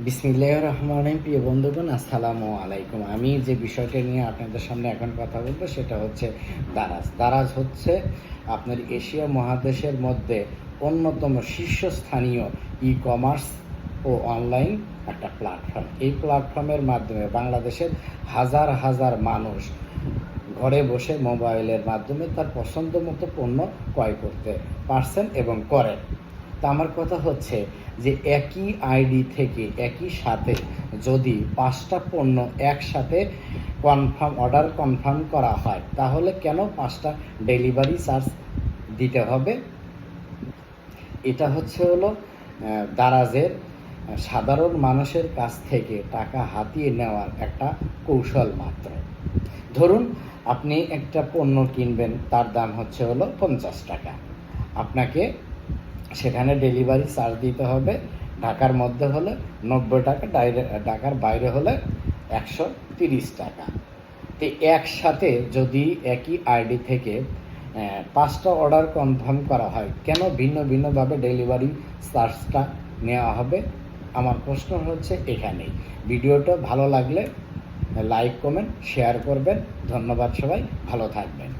বিসমিল্লাহির রহমানির রহিম। প্রিয় বন্ধুগণ, আসসালামু আলাইকুম। আমি যে বিষয়টা নিয়ে আপনাদের সামনে এখন কথা বলবো সেটা হচ্ছে দারাজ। দারাজ হচ্ছে আপনার এশিয়া মহাদেশের মধ্যে অন্যতম শীর্ষস্থানীয় ই কমার্স ও অনলাইন একটা প্ল্যাটফর্ম। এই প্ল্যাটফর্মের মাধ্যমে বাংলাদেশের হাজার হাজার মানুষ ঘরে বসে মোবাইলের মাধ্যমে তার পছন্দ মতো পণ্য ক্রয় করতে পারছেন এবং করেন। তা আমার কথা হচ্ছে যে একই আইডি থেকে একই সাথে যদি 5টা পণ্য একসাথে অর্ডার কনফার্ম করা হয়, তাহলে কেন 5টা ডেলিভারি চার্জ দিতে হবে? এটা হলো দারাজের সাধারণ মানুষের কাছ থেকে টাকা হাতিয়ে নেওয়ার একটা কৌশল মাত্র। ধরুন আপনি একটা পণ্য কিনবেন, তার দাম হলো 50 টাকা। আপনাকে সেখানে ডেলিভারি চার্জ দিতে হবে। ঢাকার মধ্যে হলে 90 টাকা, ঢাকার বাইরে হলে 130 টাকা। তো একসাথে যদি একই আইডি থেকে 5টা অর্ডার কনফার্ম করা হয়, কেন ভিন্ন ভিন্নভাবে ডেলিভারি চার্জটা নেওয়া হবে? আমার প্রশ্ন হচ্ছে এখানেই। ভিডিওটা ভালো লাগলে লাইক, কমেন্ট, শেয়ার করবেন। ধন্যবাদ সবাই, ভালো থাকবেন।